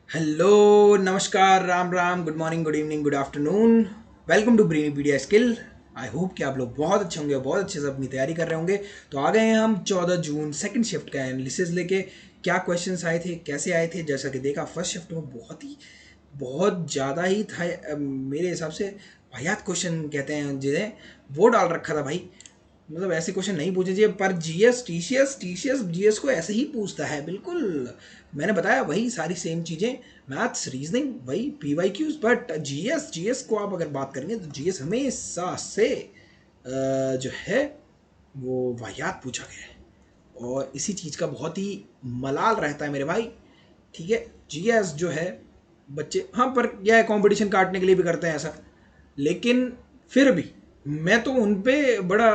Hello, नमस्कार, Ram Ram, good morning, good evening, good afternoon. Welcome to Brainypedia skill. I hope कि आप लोग बहुत अच्छे होंगे, बहुत अच्छे से अपनी तैयारी कर रहे होंगे। तो आ गए हैं हम 14 जून सेकंड शिफ्ट का एनालिसिस लेके। क्या क्वेश्चंस आए थे, कैसे आए थे? जैसा कि देखा फर्स्ट शिफ्ट में बहुत ज़्यादा ही था। मेरे हिसाब से वाहियात क्वेश्चन कहते हैं जिन्हें, वो डाल रखा था भाई। मतलब ऐसे क्वेश्चन नहीं पूछे चाहिए, पर जीएस टीसीएस टीसीएस जीएस को ऐसे ही पूछता है बिल्कुल। मैंने बताया वही सारी सेम चीज़ें, मैथ्स रीजनिंग वही PY Qs, but GS GS को आप अगर बात करेंगे तो जीएस हमेशा से जो है वो वाहियात पूछा गया है, और इसी चीज़ का बहुत ही मलाल रहता है मेरे भाई। ठीक है, जीएस जो है बच्चे, हाँ, पर यह कंपटीशन काटने के लिए भी करते हैं ऐसा। लेकिन फिर भी मैं तो उन पे बड़ा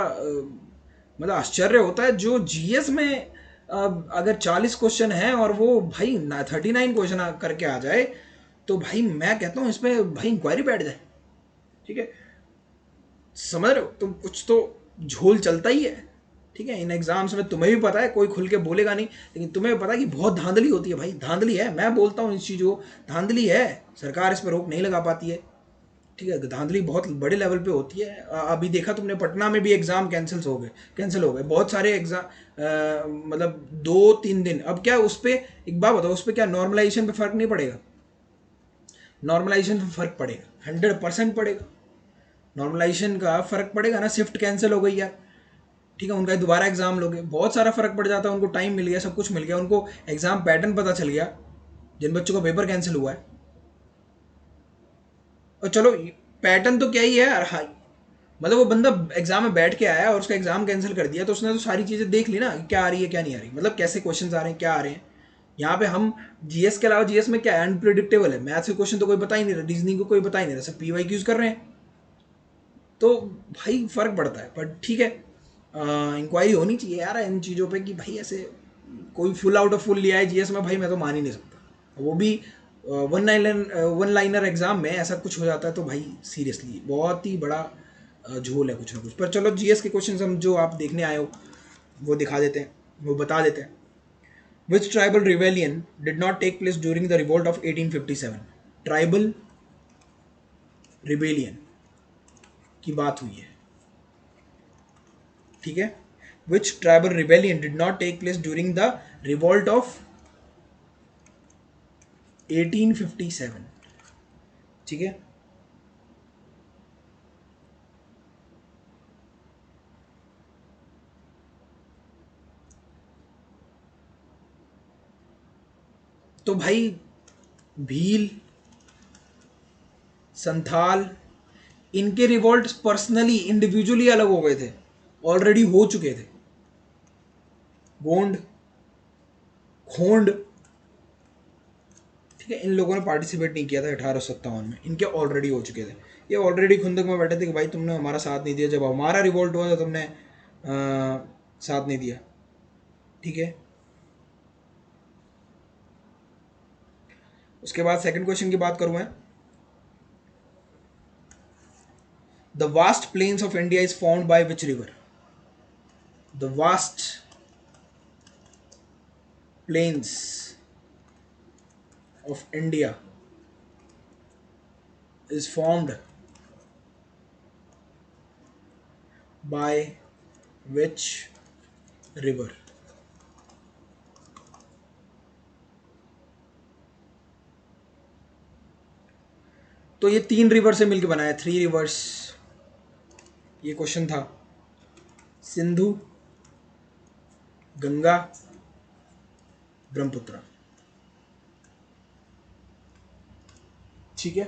मतलब आश्चर्य होता है जो जीएस में अगर 40 क्वेश्चन हैं और वो भाई 39 क्वेश्चन करके आ जाए, तो भाई मैं कहता हूँ इस पर भाई इंक्वायरी बैठ जाए। ठीक है, समझ रहे हो तुम? कुछ तो झोल चलता ही है। ठीक है, इन एग्जाम्स में तुम्हें भी पता है, कोई खुल के बोलेगा नहीं, लेकिन तुम्हें भी पता है कि बहुत धांधली होती है भाई, धांधली है। मैं बोलता हूँ इस चीज़ को, धांधली है। सरकार इस पर रोक नहीं लगा पाती है। ठीक है, धांधली बहुत बड़े लेवल पे होती है। अभी देखा तुमने, पटना में भी एग्जाम कैंसिल हो गए बहुत सारे एग्जाम। मतलब 2-3 दिन। अब क्या उस पर, एक बात बताओ, उस पर क्या नॉर्मलाइजेशन पे फर्क नहीं पड़ेगा? नॉर्मलाइजेशन पे फर्क पड़ेगा, 100% पड़ेगा। नॉर्मलाइजेशन का फर्क पड़ेगा ना। शिफ्ट कैंसिल हो गई यार, ठीक है, उनका दोबारा एग्जाम लोगे, बहुत सारा फर्क पड़ जाता है। उनको टाइम मिल गया, सब कुछ मिल गया, उनको एग्जाम पैटर्न पता चल गया जिन बच्चों का पेपर कैंसिल हुआ है। और चलो, पैटर्न तो क्या ही है यार, हाँ, मतलब वो बंदा एग्जाम में बैठ के आया और उसका एग्जाम कैंसिल कर दिया, तो उसने तो सारी चीज़ें देख ली ना कि क्या आ रही है क्या नहीं आ रही, मतलब कैसे क्वेश्चन आ रहे हैं, क्या आ रहे हैं। यहाँ पे हम जीएस के अलावा, जीएस में क्या है, अनप्रिडिक्टेबल है। मैथ्स के क्वेश्चन तो कोई बता ही नहीं रहा, रीजनिंग को कोई बता ही नहीं रहा, सब पीवाई क्यूज कर रहे हैं। तो भाई फर्क पड़ता है, पर ठीक है, इंक्वायरी होनी चाहिए यार इन चीज़ों पे कि भाई ऐसे कोई फुल आउट ऑफ फुल लिया है जीएस में, भाई मैं तो मान ही नहीं सकता। वो भी वन लाइनर एग्जाम में ऐसा कुछ हो जाता है तो भाई सीरियसली बहुत ही बड़ा झोल है कुछ ना कुछ। पर चलो, जीएस के क्वेश्चन हम जो आप देखने आए हो वो दिखा देते हैं, वो बता देते हैं। Which tribal rebellion did not take place during the revolt of 1857? Tribal rebellion की बात हुई है। ठीक है, which tribal rebellion did not take place during the revolt of 1857? ठीक है, तो भाई भील, संथाल, इनके रिवोल्ट पर्सनली इंडिविजुअली अलग हो गए थे, ऑलरेडी हो चुके थे। गोंड, खोंड, ठीक है, इन लोगों ने पार्टिसिपेट नहीं किया था 1857 में, इनके ऑलरेडी हो चुके थे। ये ऑलरेडी खुंदक में बैठे थे कि भाई तुमने हमारा साथ नहीं दिया, जब हमारा रिवोल्ट हुआ तो तुमने साथ नहीं दिया। ठीक है, उसके बाद सेकंड क्वेश्चन की बात करूं मैं। The vast plains of India is formed by which river? The vast plains of India is formed by which river? तो ये 3 रिवर से मिलकर बना है, 3 रिवर्स। ये क्वेश्चन था। सिंधु, गंगा, ब्रह्मपुत्र। ठीक है,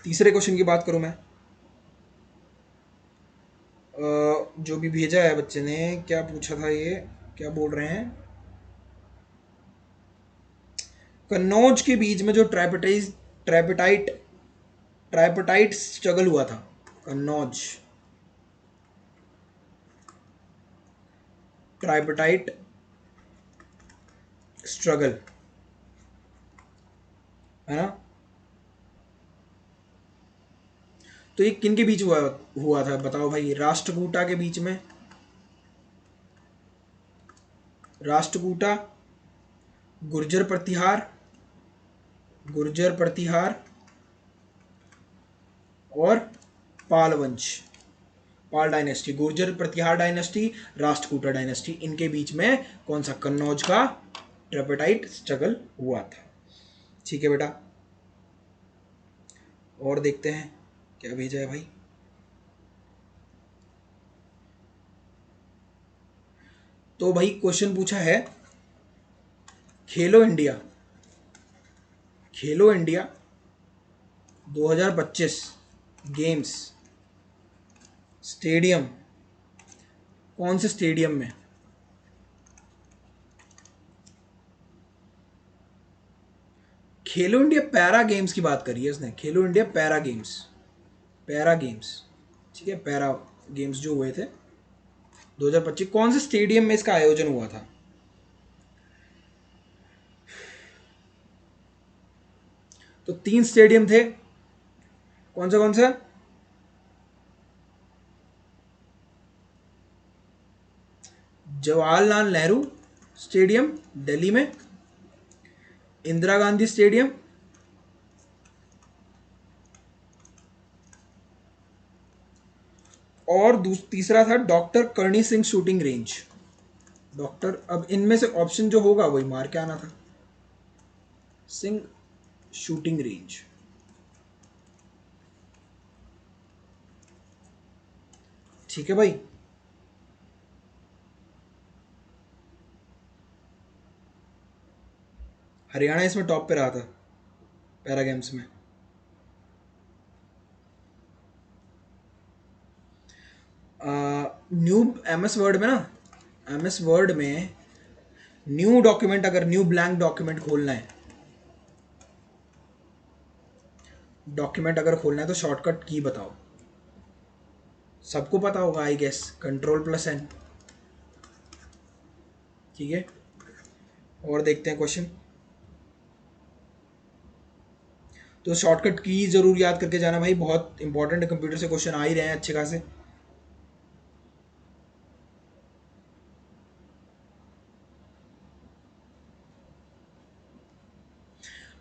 तीसरे क्वेश्चन की बात करूं मैं। जो भी भेजा है बच्चे ने, क्या पूछा था ये, क्या बोल रहे हैं? कन्नौज के बीच में जो ट्राइपेटाइट ट्राइपेटाइट स्ट्रगल हुआ था, कन्नौज ट्राइपेटाइट स्ट्रगल, है ना? तो ये किन के बीच हुआ था बताओ भाई? राष्ट्रकूटा के बीच में, राष्ट्रकूटा गुर्जर प्रतिहार, गुर्जर प्रतिहार और पाल वंश, पाल डायनेस्टी, गुर्जर प्रतिहार डायनेस्टी, राष्ट्रकूटा डायनेस्टी, इनके बीच में कौन सा, कन्नौज का ट्रिपाइट स्ट्रगल हुआ था। ठीक है बेटा, और देखते हैं क्या भेजा है भाई। तो भाई क्वेश्चन पूछा है, खेलो इंडिया, खेलो इंडिया 2025 गेम्स स्टेडियम कौन से स्टेडियम में, खेलो इंडिया पैरा गेम्स की बात करी है इसने, खेलो India para games, para games, ठीक है, पैरा गेम्स जो हुए थे 2025, कौन से स्टेडियम में इसका आयोजन हुआ था। तो 3 स्टेडियम थे, कौन सा कौन सा, जवाहरलाल नेहरू स्टेडियम दिल्ली में, इंदिरा गांधी स्टेडियम और तीसरा था doctor Karni Singh shooting range. Doctor, अब इनमें से ऑप्शन जो होगा वही मार के आना था, सिंह शूटिंग रेंज। ठीक है भाई, हरियाणा इसमें टॉप पे रहा था पैरा गेम्स में। न्यू एमएस वर्ड में ना, एमएस वर्ड में न्यू डॉक्यूमेंट, अगर न्यू ब्लैंक डॉक्यूमेंट खोलना है, डॉक्यूमेंट अगर खोलना है तो शॉर्टकट की बताओ, सबको पता होगा आई गेस, Ctrl+N। ठीक है, और देखते हैं क्वेश्चन। तो शॉर्टकट की जरूर याद करके जाना भाई, बहुत इंपॉर्टेंट है, कंप्यूटर से क्वेश्चन आ ही रहे हैं अच्छे खासे।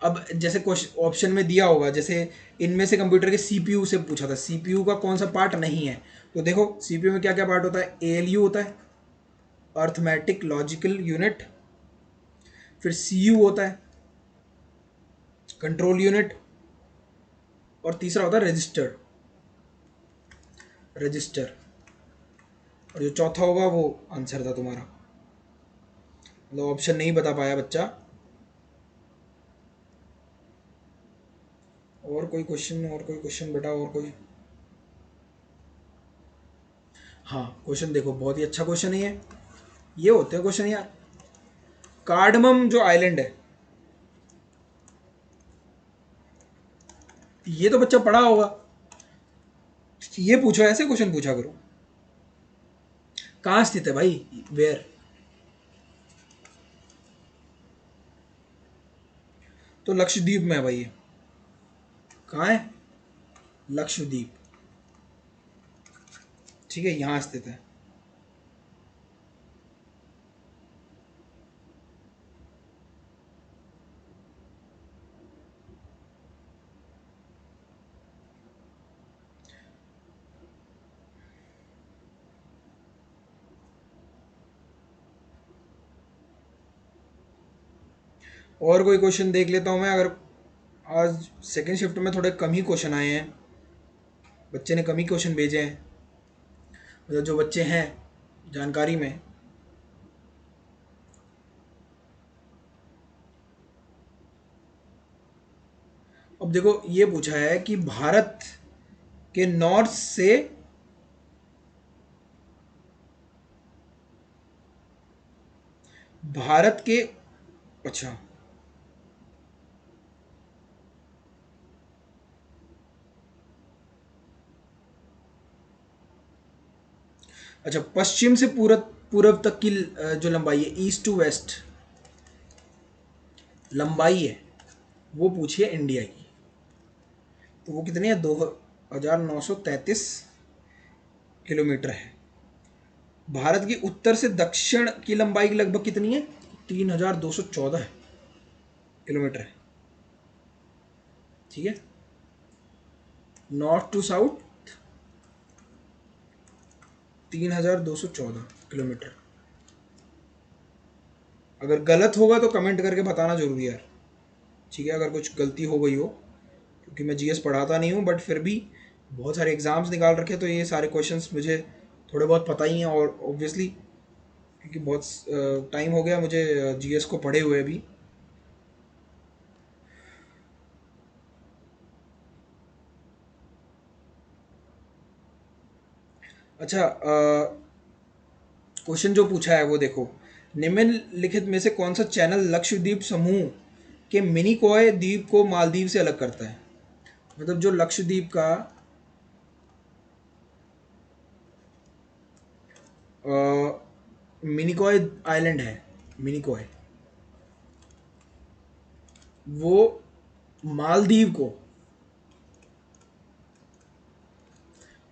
अब जैसे क्वेश्चन ऑप्शन में दिया होगा, जैसे इनमें से कंप्यूटर के सीपीयू से पूछा था, सीपीयू का कौन सा पार्ट नहीं है, तो देखो सीपीयू में क्या क्या पार्ट होता है, एएलयू होता है, अर्थमेटिक लॉजिकल यूनिट, फिर सीयू होता है, कंट्रोल यूनिट, और तीसरा होता है रजिस्टर, रजिस्टर, और जो चौथा होगा वो आंसर था तुम्हारा, मतलब ऑप्शन नहीं बता पाया बच्चा। और कोई क्वेश्चन, और कोई क्वेश्चन बेटा, और कोई, हाँ क्वेश्चन देखो, बहुत ही अच्छा क्वेश्चन है ये होते हैं क्वेश्चन यार। कार्डमम जो आइलैंड है, ये तो बच्चा पढ़ा होगा, ये पूछो, ऐसे क्वेश्चन पूछा करो। कहाँ स्थित है भाई, वेयर, तो लक्षद्वीप में है भाई ये, कहाँ है, लक्षद्वीप, ठीक है, यहाँ स्थित है। और कोई क्वेश्चन देख लेता हूँ मैं, अगर आज सेकेंड शिफ्ट में थोड़े कम ही क्वेश्चन आए हैं, बच्चे ने कम ही क्वेश्चन भेजे हैं, मतलब जो बच्चे हैं जानकारी में। अब देखो ये पूछा है कि भारत के नॉर्थ से, भारत के, अच्छा अच्छा, पश्चिम से पूरब, पूरब तक की जो लंबाई है, ईस्ट टू वेस्ट लंबाई है, वो पूछी है इंडिया की, तो वो कितनी है, 2933 किलोमीटर है। भारत की उत्तर से दक्षिण की लंबाई लगभग कितनी है, 3214 है। किलोमीटर है, ठीक है। North to south 3214 kilometre. अगर गलत होगा तो कमेंट करके बताना जरूरी है यार, ठीक है, अगर कुछ गलती हो गई हो, क्योंकि मैं जीएस पढ़ाता नहीं हूँ, बट फिर भी बहुत सारे एग्ज़ाम्स निकाल रखे, तो ये सारे क्वेश्चंस मुझे थोड़े बहुत पता ही हैं। और ऑब्वियसली क्योंकि बहुत टाइम हो गया मुझे जीएस को पढ़े हुए अभी। अच्छा, क्वेश्चन जो पूछा है वो देखो, निम्नलिखित में से कौन सा चैनल लक्षद्वीप समूह के मिनिकॉय द्वीप को मालदीव से अलग करता है? मतलब जो लक्षद्वीप का मिनिकॉय आइलैंड है, मिनिकॉय, वो मालदीव को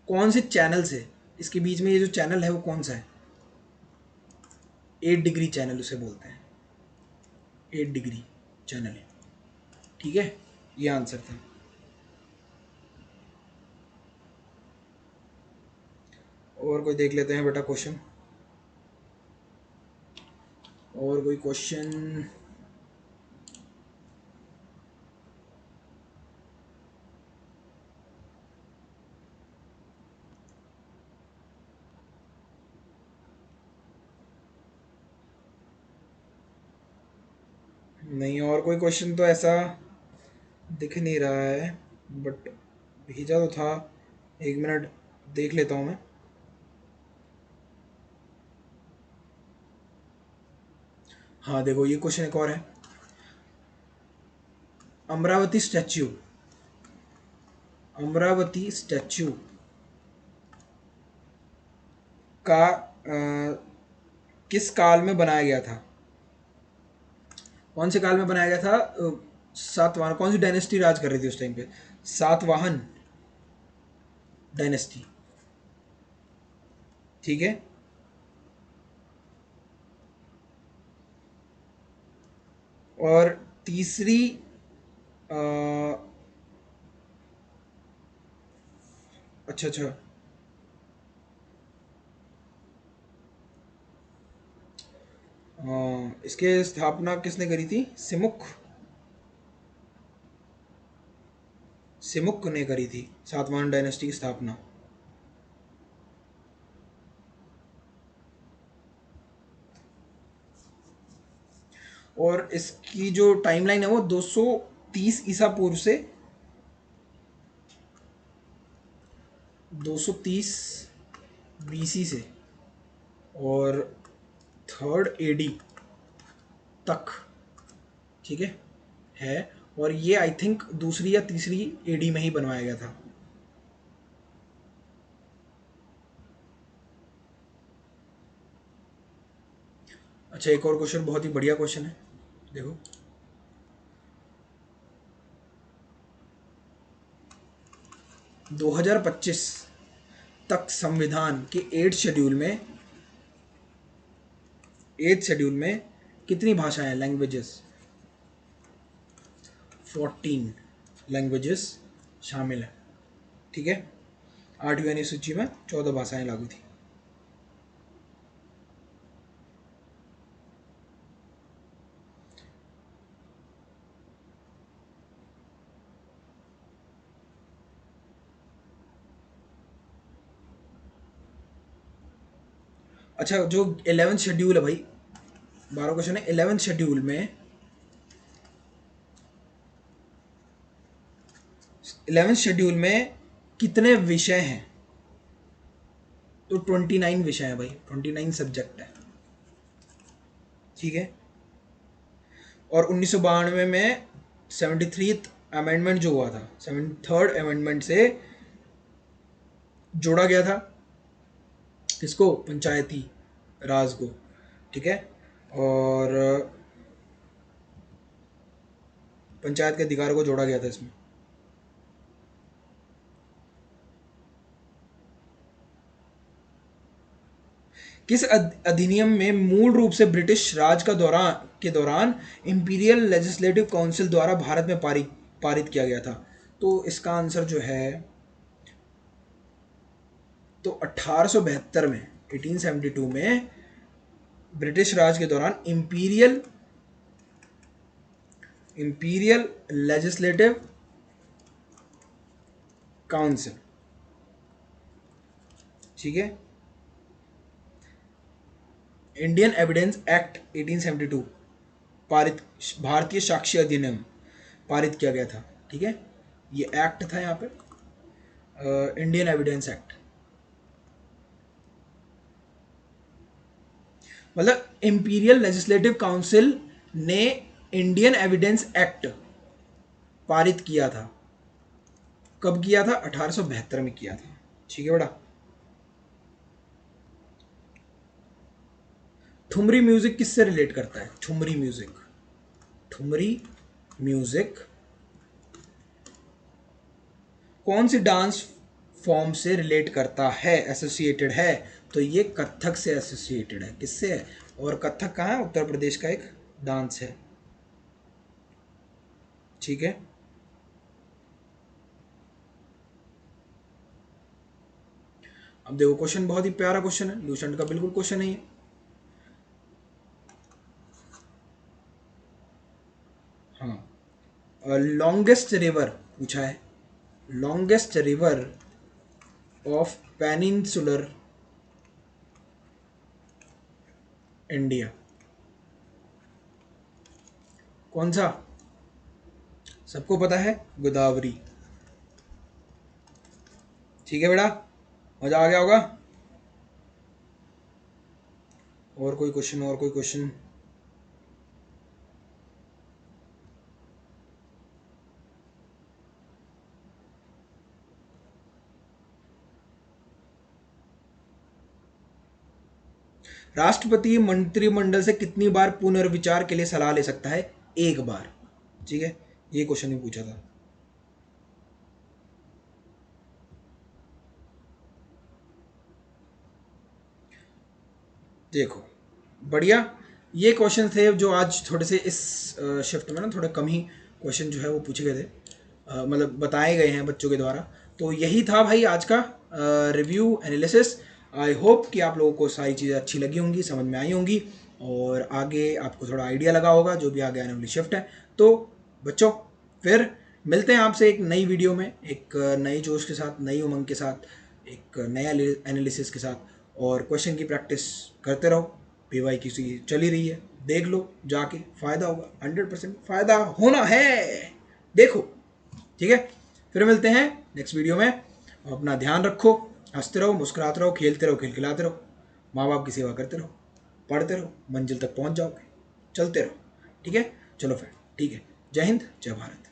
कौन से चैनल से, इसके बीच में ये जो चैनल है वो कौन सा है? 8 डिग्री चैनल उसे बोलते हैं, 8 डिग्री चैनल है, ठीक है। ये आंसर था। और कोई देख लेते हैं बेटा क्वेश्चन, और कोई क्वेश्चन। नहीं, और कोई क्वेश्चन तो ऐसा दिख नहीं रहा है, बट भेजा तो था। 1 मिनट देख लेता हूँ मैं। हाँ देखो, ये क्वेश्चन एक और है। अमरावती स्टैच्यू, अमरावती स्टैच्यू का किस काल में बनाया गया था? कौन से काल में बनाया गया था? सातवाहन, कौन सी डायनेस्टी राज कर रही थी उस टाइम पे? सातवाहन डायनेस्टी, ठीक है। और तीसरी, अ, अच्छा अच्छा, इसके स्थापना किसने करी थी? सिमुक, सिमुक ने करी थी सातवाहन डायनेस्टी की स्थापना। और इसकी जो टाइमलाइन है वो 230 ईसा पूर्व से 230 बीसी से और 3rd AD तक, ठीक है। और ये आई थिंक दूसरी या तीसरी एडी में ही बनवाया गया था। अच्छा, एक और क्वेश्चन बहुत ही बढ़िया क्वेश्चन है, देखो। 2025 तक संविधान के 8th शेड्यूल में कितनी भाषाएं हैं, लैंग्वेजेस? 14 लैंग्वेजेस शामिल है, ठीक है। 8वीं अनुसूची में 14 भाषाएं लागू थी। अच्छा, जो 11th शेड्यूल है भाई, 12 क्वेश्चन है। 11th शेड्यूल में कितने विषय हैं? तो 29 विषय हैं भाई, 29 सब्जेक्ट है, ठीक है। और 1992 में 73th अमेंडमेंट जो हुआ था, 73rd अमेंडमेंट से जोड़ा गया था किसको? पंचायती राज को, ठीक है। और पंचायत के अधिकार को जोड़ा गया था इसमें। किस अधिनियम में मूल रूप से ब्रिटिश राज के दौरान इंपीरियल लेजिस्लेटिव काउंसिल द्वारा भारत में पारित किया गया था? तो इसका आंसर जो है, तो 1872 में, 1872 में ब्रिटिश राज के दौरान इंपीरियल लेजिस्लेटिव काउंसिल, ठीक है, इंडियन एविडेंस एक्ट 1872 पारित, भारतीय साक्ष्य अधिनियम पारित किया गया था, ठीक है। ये एक्ट था यहाँ पे, इंडियन एविडेंस एक्ट। मतलब इंपीरियल लेजिस्लेटिव काउंसिल ने इंडियन एविडेंस एक्ट पारित किया था। कब किया था? 1872 में किया था, ठीक है बेटा। ठुमरी म्यूजिक किससे रिलेट करता है? ठुमरी म्यूजिक कौन सी डांस फॉर्म से रिलेट करता है, एसोसिएटेड है? तो ये कथक से एसोसिएटेड है। किससे है? और कथक कहाँ है? उत्तर प्रदेश का एक डांस है, ठीक है। अब देखो क्वेश्चन बहुत ही प्यारा क्वेश्चन है, लूसेंट का बिल्कुल क्वेश्चन नहीं है। हाँ, लॉन्गेस्ट रिवर पूछा है, longest river of peninsular India कौन सा? सबको पता है, गोदावरी, ठीक है बेटा, मजा आ गया होगा। और कोई क्वेश्चन? राष्ट्रपति मंत्रिमंडल से कितनी बार पुनर्विचार के लिए सलाह ले सकता है? एक बार, ठीक है। ये क्वेश्चन भी पूछा था। देखो बढ़िया, ये क्वेश्चन थे जो आज थोड़े से इस शिफ्ट में ना थोड़े कम ही क्वेश्चन जो है वो पूछे गए थे, मतलब बताए गए हैं बच्चों के द्वारा। तो यही था भाई आज का रिव्यू एनालिसिस। आई होप कि आप लोगों को सारी चीज़ें अच्छी लगी होंगी, समझ में आई होंगी, और आगे आपको थोड़ा आइडिया लगा होगा जो भी आगे आने वाली शिफ्ट है। तो बच्चों फिर मिलते हैं आपसे एक नई वीडियो में, एक नए जोश के साथ, नई उमंग के साथ, एक नया एनालिसिस के साथ, और क्वेश्चन की प्रैक्टिस करते रहो। पीवाई की चल ही रही है, देख लो जाके, फ़ायदा होगा, 100% फ़ायदा होना है, देखो, ठीक है। फिर मिलते हैं नेक्स्ट वीडियो में। अपना ध्यान रखो, हंसते रहो, मुस्कुराते रहो, खेलते रहो, खिलखिलाते रहो, माँ बाप की सेवा करते रहो, पढ़ते रहो, मंजिल तक पहुँच जाओगे, चलते रहो, ठीक है। चलो फिर, ठीक है। जय हिंद, जय भारत।